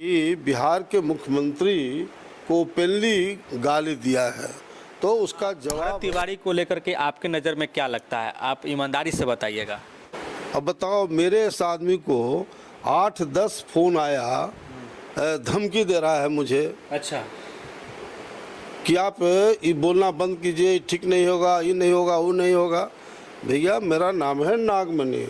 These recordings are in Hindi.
कि बिहार के मुख्यमंत्री को ओपनली गाली दिया है, तो उसका भरत जवाब। तिवारी को लेकर के आपके नज़र में क्या लगता है, आप ईमानदारी से बताइएगा। अब बताओ, मेरे इस आदमी को 8-10 फोन आया, धमकी दे रहा है मुझे अच्छा। कि आप ये बोलना बंद कीजिए, ठीक नहीं होगा, ये नहीं होगा, वो नहीं होगा। भैया, मेरा नाम है नागमणि।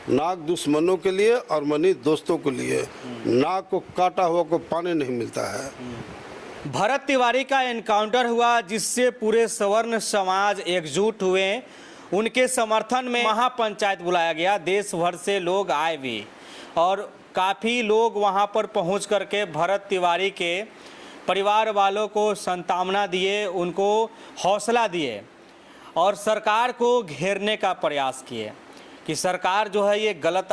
नाग दुश्मनों के लिए और मणि दोस्तों के लिए। नाग को काटा हुआ को पानी नहीं मिलता है। भरत तिवारी का एनकाउंटर हुआ, जिससे पूरे सवर्ण समाज एकजुट हुए। उनके समर्थन में महापंचायत बुलाया गया। देश भर से लोग आए भी और काफ़ी लोग वहां पर पहुंच करके भरत तिवारी के परिवार वालों को सांत्वना दिए, उनको हौसला दिए और सरकार को घेरने का प्रयास किए कि सरकार जो है ये गलत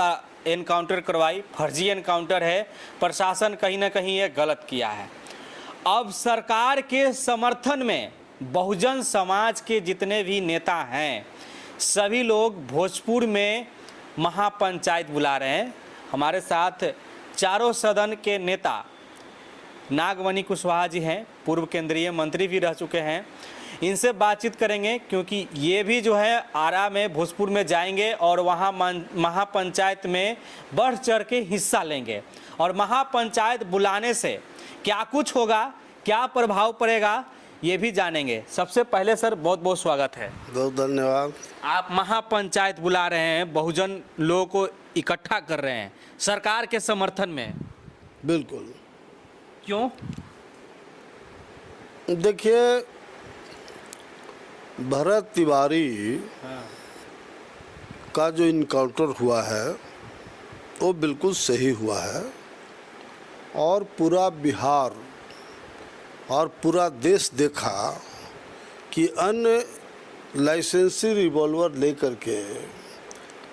एनकाउंटर करवाई, फर्जी एनकाउंटर है, प्रशासन कहीं ना कहीं ये गलत किया है। अब सरकार के समर्थन में बहुजन समाज के जितने भी नेता हैं, सभी लोग भोजपुर में महापंचायत बुला रहे हैं। हमारे साथ चारों सदन के नेता नागमणि कुशवाहा जी हैं, पूर्व केंद्रीय मंत्री भी रह चुके हैं। इनसे बातचीत करेंगे क्योंकि ये भी जो है आरा में, भोजपुर में जाएंगे और वहाँ महापंचायत में बढ़ चढ़ के हिस्सा लेंगे। और महापंचायत बुलाने से क्या कुछ होगा, क्या प्रभाव पड़ेगा, ये भी जानेंगे। सबसे पहले सर, बहुत बहुत स्वागत है। बहुत धन्यवाद। आप महापंचायत बुला रहे हैं, बहुजन लोगों को इकट्ठा कर रहे हैं सरकार के समर्थन में। बिल्कुल। क्यों? देखिए, भरत तिवारी का जो इनकाउंटर हुआ है वो बिल्कुल सही हुआ है और पूरा बिहार और पूरा देश देखा कि अन्य लाइसेंसी रिवॉल्वर लेकर के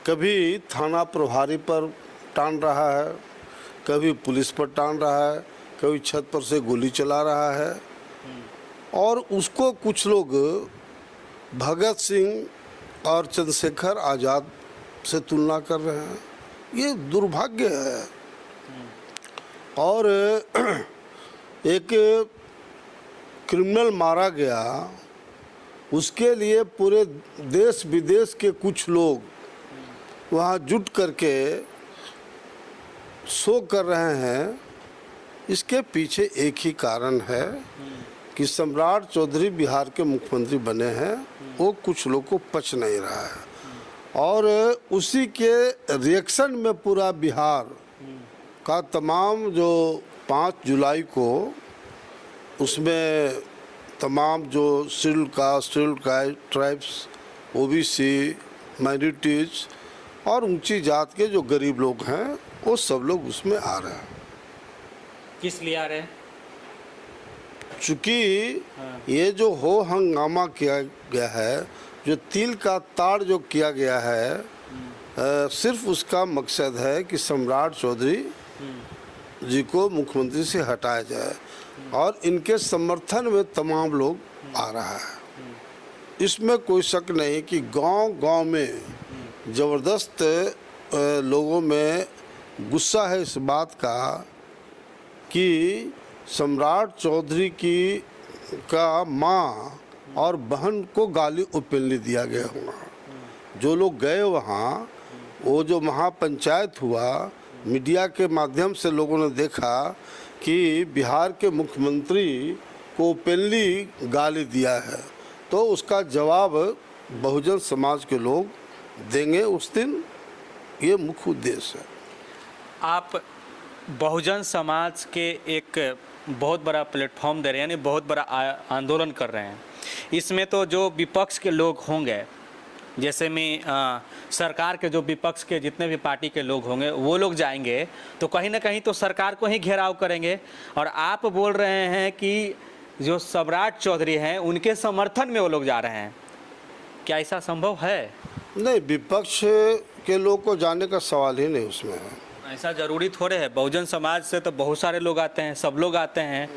कभी थाना प्रभारी पर टान रहा है, कभी पुलिस पर टान रहा है, कभी छत पर से गोली चला रहा है और उसको कुछ लोग भगत सिंह और चंद्रशेखर आज़ाद से तुलना कर रहे हैं। ये दुर्भाग्य है। और एक क्रिमिनल मारा गया, उसके लिए पूरे देश विदेश के कुछ लोग वहाँ जुट करके शो कर रहे हैं। इसके पीछे एक ही कारण है कि सम्राट चौधरी बिहार के मुख्यमंत्री बने हैं, वो कुछ लोग को पच नहीं रहा है और उसी के रिएक्शन में पूरा बिहार का तमाम जो 5 जुलाई को उसमें तमाम जो शेड्यूल ट्राइब्स, ओबीसी, माइनॉरिटीज और ऊंची जात के जो गरीब लोग हैं, वो सब लोग उसमें आ रहे हैं। किस लिए आ रहे हैं? चूँकि ये जो हो हंगामा किया गया है, जो तिल का ताड़ जो किया गया है, सिर्फ उसका मकसद है कि सम्राट चौधरी जी को मुख्यमंत्री से हटाया जाए और इनके समर्थन में तमाम लोग आ रहा है। इसमें कोई शक नहीं कि गांव-गांव में ज़बरदस्त लोगों में गुस्सा है इस बात का कि सम्राट चौधरी का माँ और बहन को गाली ओपनली दिया गया हुआ। जो लोग गए वहाँ, वो जो महापंचायत हुआ, मीडिया के माध्यम से लोगों ने देखा कि बिहार के मुख्यमंत्री को ओपनली गाली दिया है, तो उसका जवाब बहुजन समाज के लोग देंगे उस दिन। ये मुख्य उद्देश्य है। आप बहुजन समाज के एक बहुत बड़ा प्लेटफॉर्म दे रहे हैं, यानी बहुत बड़ा आंदोलन कर रहे हैं। इसमें तो जो विपक्ष के लोग होंगे, जैसे में सरकार के जो विपक्ष के जितने भी पार्टी के लोग होंगे, वो लोग जाएंगे तो कहीं ना कहीं तो सरकार को ही घेराव करेंगे। और आप बोल रहे हैं कि जो सम्राट चौधरी हैं, उनके समर्थन में वो लोग जा रहे हैं। क्या ऐसा संभव है? नहीं, विपक्ष के लोग को जाने का सवाल ही नहीं उसमें है। ऐसा ज़रूरी थोड़े है। बहुजन समाज से तो बहुत सारे लोग आते हैं, सब लोग आते हैं।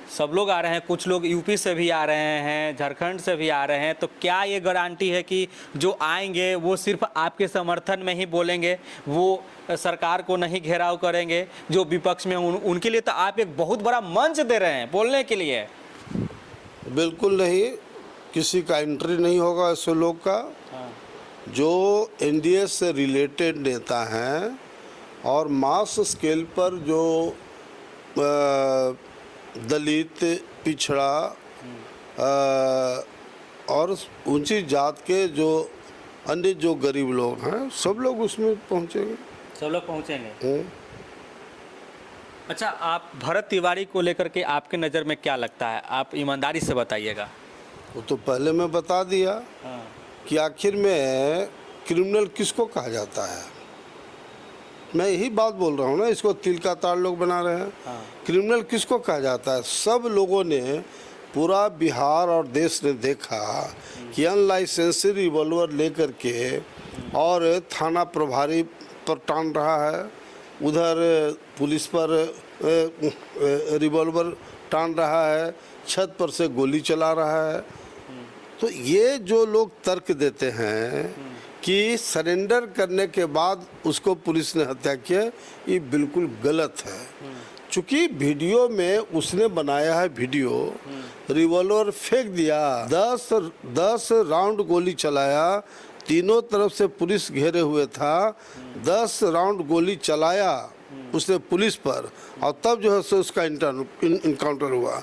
सब लोग आ रहे हैं, कुछ लोग यूपी से भी आ रहे हैं, झारखंड से भी आ रहे हैं, तो क्या ये गारंटी है कि जो आएंगे वो सिर्फ आपके समर्थन में ही बोलेंगे, वो सरकार को नहीं घेराव करेंगे? जो विपक्ष में उनके लिए तो आप एक बहुत बड़ा मंच दे रहे हैं बोलने के लिए। बिल्कुल नहीं, किसी का एंट्री नहीं होगा ऐसे लोग का। जो एनडीए से रिलेटेड नेता हैं और मास स्केल पर जो दलित, पिछड़ा और ऊंची जात के जो अन्य जो गरीब लोग हैं, सब लोग उसमें पहुंचेंगे। सब लोग पहुंचेंगे। अच्छा, आप भरत तिवारी को लेकर के आपके नज़र में क्या लगता है? आप ईमानदारी से बताइएगा। वो तो पहले मैं बता दिया कि आखिर में क्रिमिनल किसको कहा जाता है। मैं यही बात बोल रहा हूँ ना, इसको तिल का ताड़ लोग बना रहे हैं। क्रिमिनल किसको कहा जाता है? सब लोगों ने, पूरा बिहार और देश ने देखा कि अनलाइसेंसी रिवॉल्वर लेकर के और थाना प्रभारी पर टान रहा है, उधर पुलिस पर रिवॉल्वर टान रहा है, छत पर से गोली चला रहा है। तो ये जो लोग तर्क देते हैं कि सरेंडर करने के बाद उसको पुलिस ने हत्या किया, ये बिल्कुल गलत है। चूँकि वीडियो में उसने बनाया है वीडियो, रिवॉल्वर फेंक दिया, 10 राउंड गोली चलाया, तीनों तरफ से पुलिस घेरे हुए था, 10 राउंड गोली चलाया उसने पुलिस पर, और तब जो है सो उसका इनकाउंटर हुआ।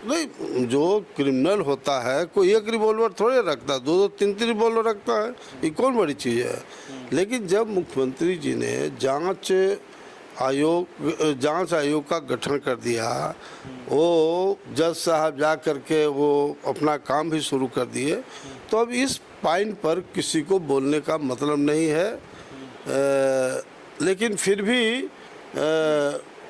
नहीं, जो क्रिमिनल होता है कोई एक रिवॉल्वर थोड़े रखता है, 2-2, 3-3 रिवॉल्वर रखता है, ये कौन बड़ी चीज़ है। लेकिन जब मुख्यमंत्री जी ने जांच आयोग का गठन कर दिया, वो जज साहब जा करके वो अपना काम भी शुरू कर दिए, तो अब इस पॉइंट पर किसी को बोलने का मतलब नहीं है। लेकिन फिर भी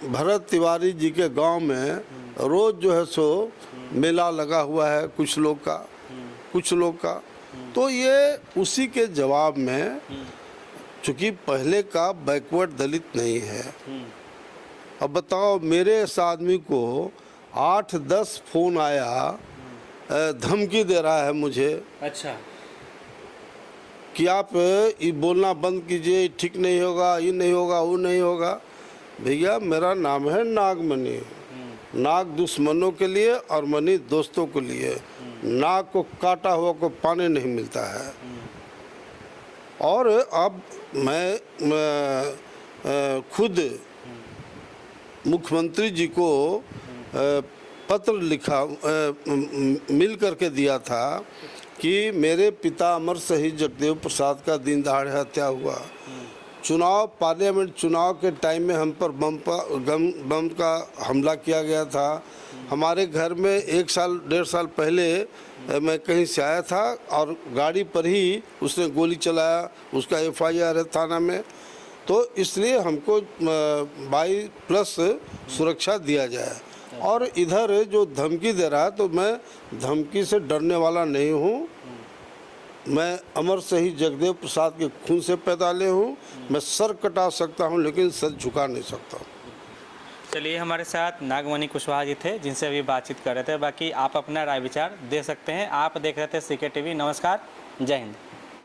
भरत तिवारी जी के गांव में रोज़ जो है सो मेला लगा हुआ है, कुछ लोग का। तो ये उसी के जवाब में, चूँकि पहले का बैकवर्ड दलित नहीं है। अब बताओ, मेरे इस आदमी को 8-10 फोन आया, धमकी दे रहा है मुझे। अच्छा, कि आप ये बोलना बंद कीजिए, ठीक नहीं होगा, ये नहीं होगा, वो नहीं होगा। भैया, मेरा नाम है नागमणि। नाग दुश्मनों के लिए और मणि दोस्तों के लिए। नाग को काटा हुआ को पानी नहीं मिलता है। और अब मैं खुद मुख्यमंत्री जी को पत्र लिखा, मिल करके दिया था कि मेरे पिता अमर शहीद जगदेव प्रसाद का दिन दहाड़े हत्या हुआ। पार्लियामेंट चुनाव के टाइम में हम पर बम का हमला किया गया था। हमारे घर में 1-1.5 साल पहले मैं कहीं से आया था और गाड़ी पर ही उसने गोली चलाया, उसका FIR है थाना में। तो इसलिए हमको 22+ सुरक्षा दिया जाए। और इधर जो धमकी दे रहा है, तो मैं धमकी से डरने वाला नहीं हूँ। मैं अमर शहीद जगदेव प्रसाद के खून से पैदा हूँ। मैं सर कटा सकता हूँ लेकिन सर झुका नहीं सकता। चलिए, हमारे साथ नागमणि कुशवाहा जी थे, जिनसे अभी बातचीत कर रहे थे। बाकी आप अपना राय विचार दे सकते हैं। आप देख रहे थे CK TV। नमस्कार, जय हिंद।